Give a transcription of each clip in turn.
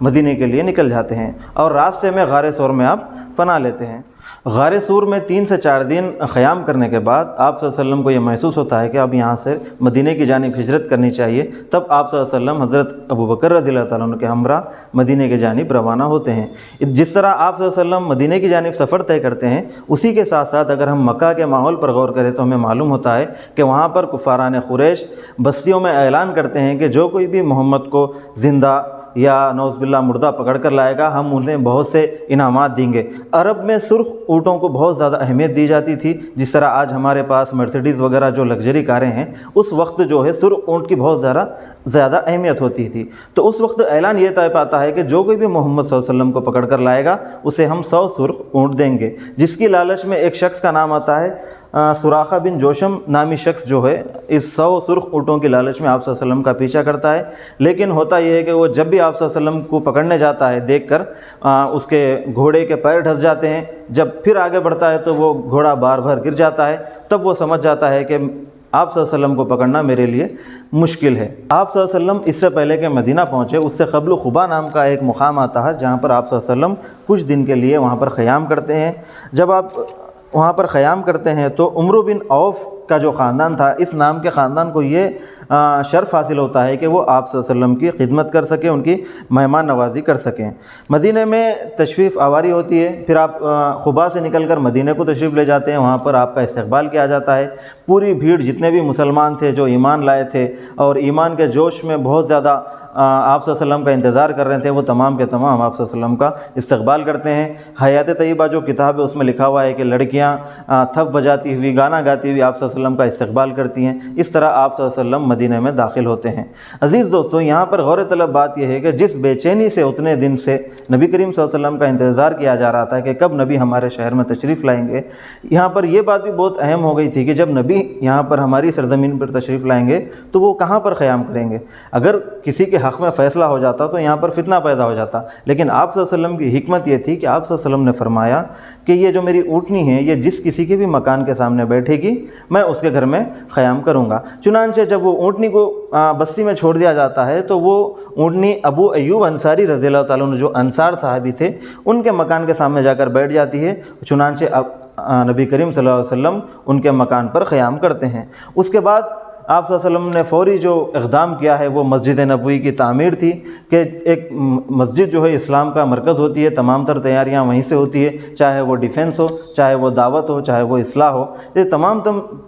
مدینے کے لیے نکل جاتے ہیں اور راستے میں غار سور میں آپ پناہ لیتے ہیں۔ غار سور میں 3 سے 4 دن قیام کرنے کے بعد آپ صلی اللہ علیہ وسلم کو یہ محسوس ہوتا ہے کہ اب یہاں سے مدینے کی جانب ہجرت کرنی چاہیے۔ تب آپ صلی اللہ علیہ وسلم حضرت ابوبکر رضی اللہ تعالیٰ عنہ کے ہمراہ مدینے کی جانب روانہ ہوتے ہیں۔ جس طرح آپ صلی اللہ علیہ وسلم مدینے کی جانب سفر طے کرتے ہیں، اسی کے ساتھ ساتھ اگر ہم مکہ کے ماحول پر غور کریں تو ہمیں معلوم ہوتا ہے کہ وہاں پر کفاران قریش بستیوں میں اعلان کرتے ہیں کہ جو کوئی بھی محمد کو زندہ یا نعوذ باللہ مردہ پکڑ کر لائے گا، ہم انہیں بہت سے انعامات دیں گے۔ عرب میں سرخ اونٹوں کو بہت زیادہ اہمیت دی جاتی تھی، جس طرح آج ہمارے پاس مرسیڈیز وغیرہ جو لگژری کاریں ہیں، اس وقت جو ہے سرخ اونٹ کی بہت زیادہ اہمیت ہوتی تھی۔ تو اس وقت اعلان یہ طے پاتا ہے کہ جو کوئی بھی محمد صلی اللہ علیہ وسلم کو پکڑ کر لائے گا اسے ہم 100 سرخ اونٹ دیں گے، جس کی لالچ میں ایک شخص کا نام آتا ہے سراقہ بن جوشم نامی شخص جو ہے اس 100 سرخ اونٹوں کی لالچ میں آپ صلی اللہ علیہ وسلم کا پیچھا کرتا ہے۔ لیکن ہوتا یہ ہے کہ وہ جب بھی آپ صلی اللہ علیہ وسلم کو پکڑنے جاتا ہے دیکھ کر اس کے گھوڑے کے پیر ڈھس جاتے ہیں۔ جب پھر آگے بڑھتا ہے تو وہ گھوڑا بار بار گر جاتا ہے، تب وہ سمجھ جاتا ہے کہ آپ صلی اللہ علیہ وسلم کو پکڑنا میرے لیے مشکل ہے۔ آپ صلی اللہ علیہ وسلم اس سے پہلے کہ مدینہ پہنچے، اس سے قبل خبا نام کا ایک مقام آتا ہے جہاں پر آپ صلی اللہ علیہ وسلم کچھ دن کے لیے وہاں پر قیام کرتے ہیں۔ جب آپ وہاں پر قیام کرتے ہیں تو عمرو بن عوف کا جو خاندان تھا، اس نام کے خاندان کو یہ شرف حاصل ہوتا ہے کہ وہ آپ صلی اللہ علیہ وسلم کی خدمت کر سکیں، ان کی مہمان نوازی کر سکیں۔ مدینہ میں تشریف آوری ہوتی ہے، پھر آپ خبا سے نکل کر مدینہ کو تشریف لے جاتے ہیں، وہاں پر آپ کا استقبال کیا جاتا ہے۔ پوری بھیڑ جتنے بھی مسلمان تھے جو ایمان لائے تھے اور ایمان کے جوش میں بہت زیادہ آپ صلی اللہ علیہ وسلم کا انتظار کر رہے تھے، وہ تمام کے تمام آپ صلی اللہ علیہ وسلم کا استقبال کرتے ہیں۔ حیات طیبہ جو کتاب ہے اس میں لکھا ہوا ہے کہ لڑکیاں تھپ بجاتی ہوئی، گانا گاتی ہوئی آپ صلی اللہ علیہ وسلم کا استقبال کرتی ہیں۔ اس طرح آپ صلی اللہ علیہ وسلم مدینہ میں داخل ہوتے ہیں۔ عزیز دوستو، یہاں پر غور طلب بات یہ ہے کہ جس بے چینی سے اتنے دن سے نبی کریم صلی اللہ علیہ وسلم کا انتظار کیا جا رہا تھا کہ کب نبی ہمارے شہر میں تشریف لائیں گے، یہاں پر یہ بات بھی بہت اہم ہو گئی تھی کہ جب نبی یہاں پر ہماری سرزمین پر تشریف لائیں گے تو وہ کہاں پر قیام کریں گے۔ اگر کسی کے حق میں فیصلہ ہو جاتا تو یہاں پر فتنہ پیدا ہو جاتا، لیکن آپ صلی اللہ علیہ وسلم کی حکمت یہ تھی کہ آپ صلی اللہ علیہ وسلم نے فرمایا کہ یہ جو میری اونٹنی ہے یہ جس کسی کے بھی مکان کے سامنے بیٹھے گی میں اس کے گھر میں قیام کروں گا۔ چنانچہ جب وہ اونٹنی کو بستی میں چھوڑ دیا جاتا ہے تو وہ اونٹنی ابو ایوب انصاری رضی اللہ تعالیٰ عنہ جو انصار صحابی تھے ان کے مکان کے سامنے جا کر بیٹھ جاتی ہے۔ چنانچہ نبی کریم صلی اللہ علیہ وسلم ان کے مکان پر قیام کرتے ہیں۔ اس کے بعد آپ صلی اللہ علیہ وسلم نے فوری جو اقدام کیا ہے وہ مسجد نبوی کی تعمیر تھی کہ ایک مسجد جو ہے اسلام کا مرکز ہوتی ہے، تمام تر تیاریاں وہیں سے ہوتی ہے، چاہے وہ ڈیفنس ہو، چاہے وہ دعوت ہو، چاہے وہ اصلاح ہو، یہ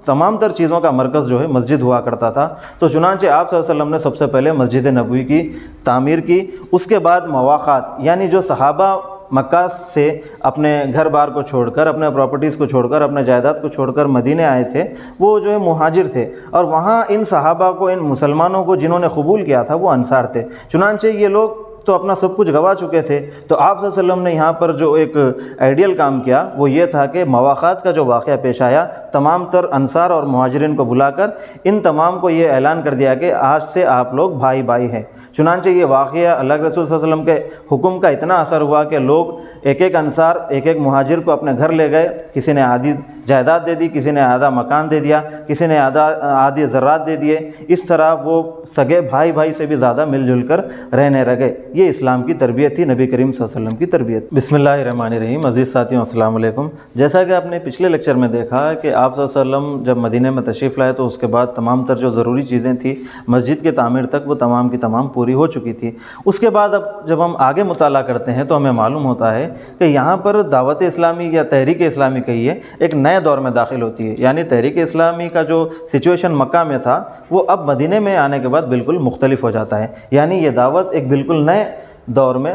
تمام تر چیزوں کا مرکز جو ہے مسجد ہوا کرتا تھا۔ تو چنانچہ آپ صلی اللہ علیہ وسلم نے سب سے پہلے مسجد نبوی کی تعمیر کی۔ اس کے بعد مواقعات، یعنی جو صحابہ مکہ سے اپنے گھر بار کو چھوڑ کر، اپنے پراپرٹیز کو چھوڑ کر، اپنے جائیداد کو چھوڑ کر مدینے آئے تھے، وہ جو ہے مہاجر تھے، اور وہاں ان صحابہ کو، ان مسلمانوں کو جنہوں نے قبول کیا تھا وہ انصار تھے۔ چنانچہ یہ لوگ تو اپنا سب کچھ گوا چکے تھے، تو آپ صلی اللہ علیہ وسلم نے یہاں پر جو ایک آئیڈیل کام کیا وہ یہ تھا کہ مواقعات کا جو واقعہ پیش آیا، تمام تر انصار اور مہاجرین کو بلا کر ان تمام کو یہ اعلان کر دیا کہ آج سے آپ لوگ بھائی بھائی ہیں۔ چنانچہ یہ واقعہ اللہ کے رسول صلی اللہ علیہ وسلم کے حکم کا اتنا اثر ہوا کہ لوگ ایک ایک انصار ایک ایک مہاجر کو اپنے گھر لے گئے، کسی نے آدھی جائیداد دے دی، کسی نے آدھا مکان دے دیا، کسی نے آدھی زراعت دے دیے۔ اس طرح وہ سگے بھائی بھائی سے بھی زیادہ مل جل کر رہنے لگے۔ یہ اسلام کی تربیت تھی، نبی کریم صلی اللہ علیہ وسلم کی تربیت۔ بسم اللہ الرحمن الرحیم۔ عزیز ساتھیوں، السلام علیکم۔ جیسا کہ آپ نے پچھلے لیکچر میں دیکھا کہ آپ صلی اللہ علیہ وسلم جب مدینہ میں تشریف لائے تو اس کے بعد تمام تر جو ضروری چیزیں تھیں مسجد کے تعمیر تک وہ تمام کی تمام پوری ہو چکی تھی۔ اس کے بعد اب جب ہم آگے مطالعہ کرتے ہیں تو ہمیں معلوم ہوتا ہے کہ یہاں پر دعوت اسلامی یا تحریک اسلامی کہیے ایک نئے دور میں داخل ہوتی ہے، یعنی تحریک اسلامی کا جو سچویشن مکہ میں تھا وہ اب مدینہ میں آنے کے بعد بالکل مختلف ہو جاتا ہے، یعنی یہ دعوت ایک بالکل نئے دور میں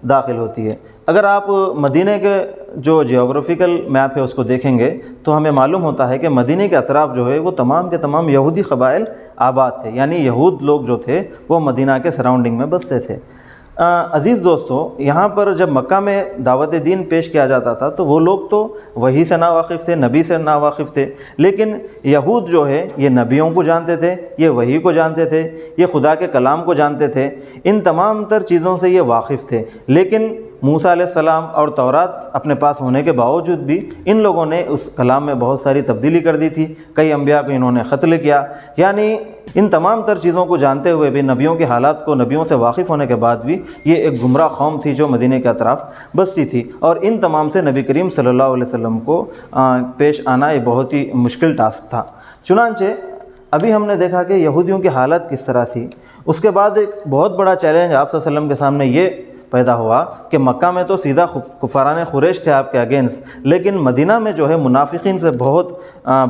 داخل ہوتی ہے۔ اگر آپ مدینہ کے جو جیوگرافیکل میپ ہے اس کو دیکھیں گے تو ہمیں معلوم ہوتا ہے کہ مدینہ کے اطراف جو ہے وہ تمام کے تمام یہودی قبائل آباد تھے، یعنی یہود لوگ جو تھے وہ مدینہ کے سراؤنڈنگ میں بستے تھے۔ عزیز دوستو، یہاں پر جب مکہ میں دعوت دین پیش کیا جاتا تھا تو وہ لوگ تو وحی سے ناواقف تھے، نبی سے ناواقف تھے، لیکن یہود جو ہے یہ نبیوں کو جانتے تھے، یہ وحی کو جانتے تھے، یہ خدا کے کلام کو جانتے تھے، ان تمام تر چیزوں سے یہ واقف تھے، لیکن موسیٰ علیہ السلام اور تورات اپنے پاس ہونے کے باوجود بھی ان لوگوں نے اس کلام میں بہت ساری تبدیلی کر دی تھی، کئی انبیاء کو انہوں نے قتل کیا۔ یعنی ان تمام تر چیزوں کو جانتے ہوئے بھی، نبیوں کے حالات کو نبیوں سے واقف ہونے کے بعد بھی، یہ ایک گمراہ قوم تھی جو مدینہ کے اطراف بستی تھی، اور ان تمام سے نبی کریم صلی اللہ علیہ وسلم کو پیش آنا یہ بہت ہی مشکل ٹاسک تھا۔ چنانچہ ابھی ہم نے دیکھا کہ یہودیوں کی حالت کس طرح تھی۔ اس کے بعد ایک بہت بڑا چیلنج آپ صلی اللہ علیہ وسلم کے سامنے یہ پیدا ہوا کہ مکہ میں تو سیدھا کفاران قریش تھے آپ کے اگینسٹ، لیکن مدینہ میں جو ہے منافقین سے بہت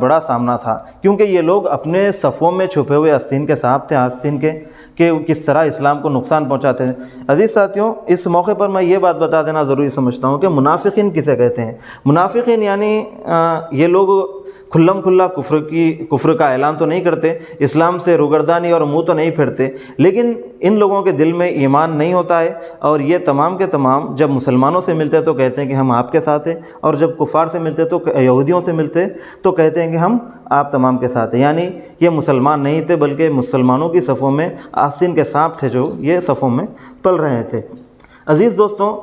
بڑا سامنا تھا، کیونکہ یہ لوگ اپنے صفوں میں چھپے ہوئے آستین کے سانپ تھے، آستین کے کہ کس طرح اسلام کو نقصان پہنچاتے ہیں۔ عزیز ساتھیوں، اس موقع پر میں یہ بات بتا دینا ضروری سمجھتا ہوں کہ منافقین کسے کہتے ہیں۔ منافقین یعنی یہ لوگ کھلم کھلا کفر کا اعلان تو نہیں کرتے، اسلام سے روگردانی اور منہ تو نہیں پھیرتے، لیکن ان لوگوں کے دل میں ایمان نہیں ہوتا ہے، اور یہ تمام کے تمام جب مسلمانوں سے ملتے تو کہتے ہیں کہ ہم آپ کے ساتھ ہیں، اور جب کفار سے ملتے تو یہودیوں سے ملتے تو کہتے ہیں کہ ہم آپ تمام کے ساتھ ہیں۔ یعنی یہ مسلمان نہیں تھے، بلکہ مسلمانوں کی صفوں میں آستین کے سانپ تھے جو یہ صفوں میں پل رہے تھے۔ عزیز دوستوں،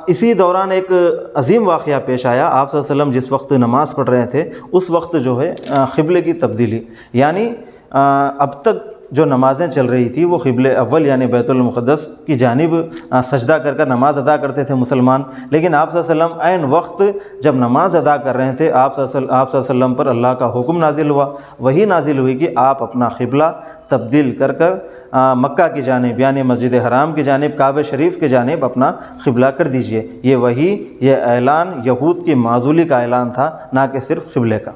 اسی دوران ایک عظیم واقعہ پیش آیا۔ آپ صلی اللہ علیہ وسلم جس وقت نماز پڑھ رہے تھے اس وقت جو ہے قبلے کی تبدیلی، یعنی اب تک جو نمازیں چل رہی تھی وہ قبلہ اول یعنی بیت المقدس کی جانب سجدہ کر کر نماز ادا کرتے تھے مسلمان، لیکن آپ صلی اللہ علیہ وسلم عین وقت جب نماز ادا کر رہے تھے آپ صلی اللہ علیہ وسلم پر اللہ کا حکم نازل ہوا، وہی نازل ہوئی کہ آپ اپنا قبلہ تبدیل کر کر مکہ کی جانب یعنی مسجد حرام کی جانب، کعبہ شریف کی جانب اپنا قبلہ کر دیجئے۔ یہ اعلان یہود کی معزولی کا اعلان تھا، نہ کہ صرف قبلے کا۔